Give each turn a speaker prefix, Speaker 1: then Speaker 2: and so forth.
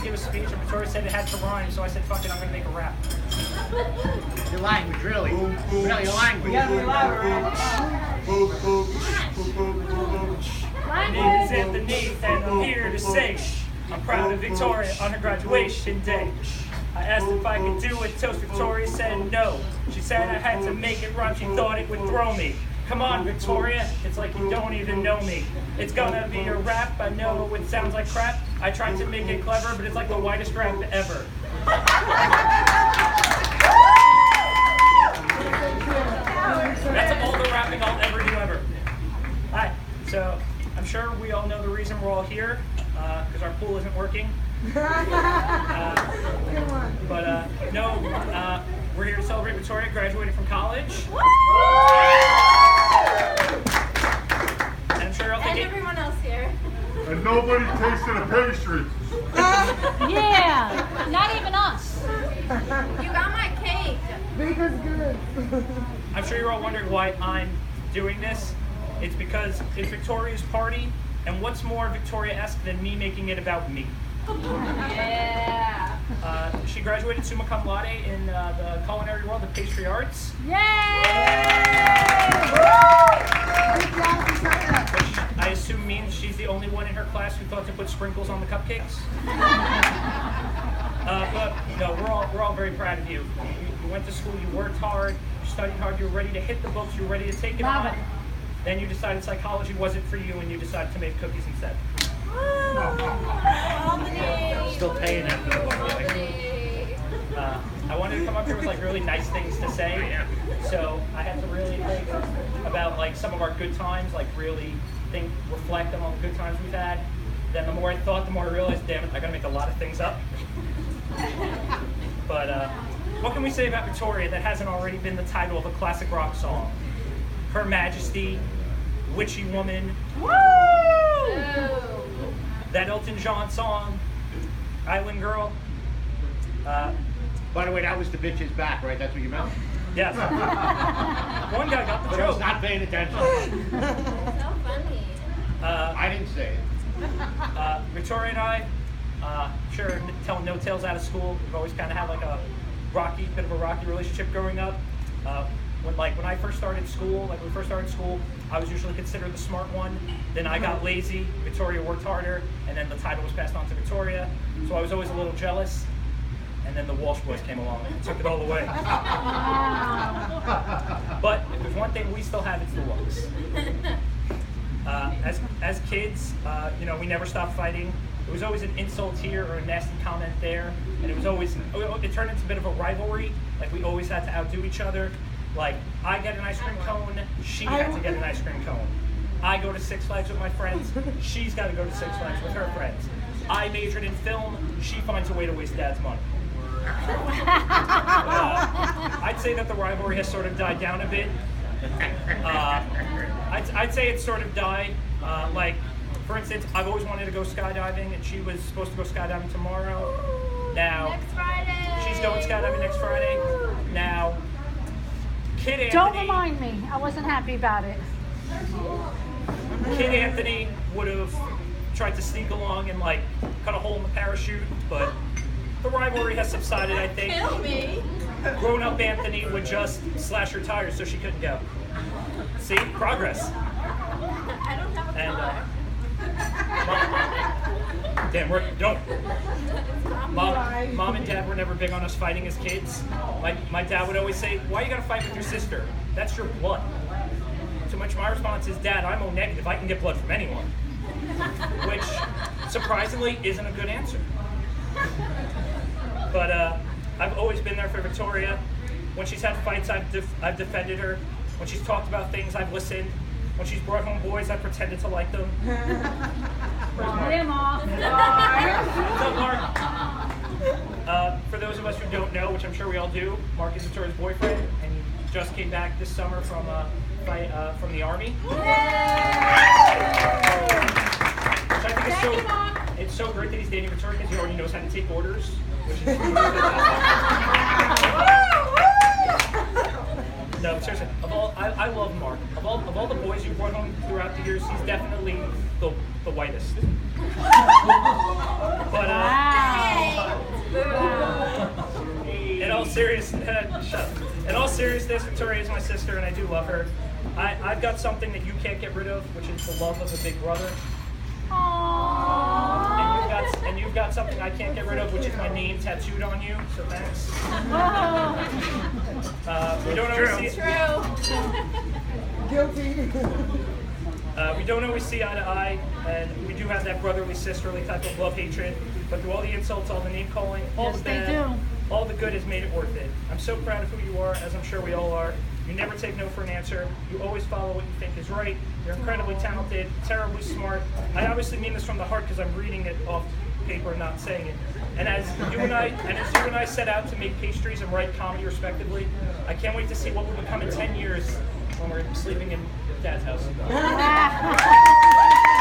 Speaker 1: to give a speech, and Victoria said it had to rhyme, so I said, fuck it, I'm gonna make a rap.
Speaker 2: Your language, really. Really, your language.
Speaker 1: My name is Anthony, and I'm here to say I'm proud of Victoria on her graduation day. I asked if I could do it, toast Victoria said no. She said I had to make it rhyme, she thought it would throw me. Come on, Victoria, it's like you don't even know me. It's gonna be a rap, I know it sounds like crap. I tried to make it clever, but it's like the whitest rap ever. That's all the rapping I'll ever do ever. Hi, so I'm sure we all know the reason we're all here, because our pool isn't working. We're here to celebrate Victoria graduating from college. And I'm sure you're all thinking,
Speaker 3: and everyone else here.
Speaker 4: And nobody tasted a pastry.
Speaker 5: Yeah, not even us.
Speaker 3: You got my cake.
Speaker 6: Baker's good.
Speaker 1: I'm sure you're all wondering why I'm doing this. It's because it's Victoria's party, and what's more Victoria-esque than me making it about me?
Speaker 3: Yeah.
Speaker 1: She graduated summa cum laude in the culinary world of pastry arts.
Speaker 5: Yay!
Speaker 1: Which I assume means she's the only one in her class who thought to put sprinkles on the cupcakes. But no, we're all very proud of you. You went to school, you worked hard, you studied hard, you were ready to hit the books, you were ready to take it on. Then you decided psychology wasn't for you, and you decided to make cookies instead.
Speaker 2: Still paying it.
Speaker 1: I wanted to come up here with like really nice things to say, so I had to really think about like some of our good times, like really reflect on all the good times we've had. Then the more I thought, the more I realized, damn it, I gotta make a lot of things up. But what can we say about Victoria that hasn't already been the title of a classic rock song? Her Majesty, Witchy Woman,
Speaker 5: Woo!
Speaker 1: that Elton John song, Island Girl.
Speaker 2: By the way, that was the bitch's back, right? That's what you meant?
Speaker 1: Yes. One guy got the
Speaker 2: But I was
Speaker 1: joke.
Speaker 2: not paying attention.
Speaker 3: So funny.
Speaker 2: I didn't say it.
Speaker 1: Victoria and I, sure, telling no tales out of school. We've always kind of had like a bit of a rocky relationship growing up. When I first started school, when we first started school, I was usually considered the smart one. Then I got lazy. Victoria worked harder, and then the title was passed on to Victoria. So I was always a little jealous. And then the Walsh boys came along and took it all away. But if there's one thing we still have, it's the looks. As kids, we never stopped fighting. It was always an insult here or a nasty comment there, and it turned into a bit of a rivalry. Like we always had to outdo each other. Like I get an ice cream cone, she had to get an ice cream cone. I go to Six Flags with my friends, she's got to go to Six Flags with her friends. I majored in film, she finds a way to waste Dad's money. I'd say that the rivalry has sort of died down a bit. I'd say it's sort of died. For instance, I've always wanted to go skydiving, and she was supposed to go skydiving tomorrow. Now,
Speaker 3: Next Friday.
Speaker 1: she's going skydiving next Friday. Now, Kid Anthony.
Speaker 5: Don't remind me. I wasn't happy about it.
Speaker 1: Kid Anthony would have tried to sneak along and cut a hole in the parachute, but the rivalry has subsided, I think.
Speaker 3: Kill me.
Speaker 1: Grown-up Anthony would just slash her tires so she couldn't go. See? Progress.
Speaker 3: I don't have a
Speaker 1: And,
Speaker 3: car.
Speaker 1: Mom and Dad were never big on us fighting as kids. My dad would always say, why you gotta fight with your sister? That's your blood. To which my response is, Dad, I'm O negative. I can get blood from anyone. Which, surprisingly, isn't a good answer. But I've always been there for Victoria. When she's had fights, I've defended her. When she's talked about things, I've listened. When she's brought home boys, I've pretended to like them.
Speaker 5: Him off.
Speaker 1: What's up, Mark? For those of us who don't know, which I'm sure we all do, Mark is Victoria's boyfriend, and he just came back this summer from the Army. Which I think it's so great that he's dating Victoria because he already knows how to take orders. Which is No, seriously. I love Mark. Of all the boys you brought home throughout the years, he's definitely the whitest. But
Speaker 5: Wow.
Speaker 1: in all seriousness, Victoria is my sister, and I do love her. I've got something that you can't get rid of, which is the love of a big brother.
Speaker 5: Aww.
Speaker 1: And you've got something I can't get rid of, which is my name tattooed on you. So thanks. We don't always see we don't always see eye to eye, and we do have that brotherly, sisterly type of love hatred. But through all the insults, all the name calling, all
Speaker 5: Yes,
Speaker 1: the
Speaker 5: they
Speaker 1: bad,
Speaker 5: do.
Speaker 1: all the good has made it worth it. I'm so proud of who you are, as I'm sure we all are. You never take no for an answer. You always follow what you think is right. You're incredibly talented, terribly smart. I obviously mean this from the heart because I'm reading it off paper, not saying it. And as you and I set out to make pastries and write comedy respectively, I can't wait to see what will become in 10 years when we're sleeping in Dad's house.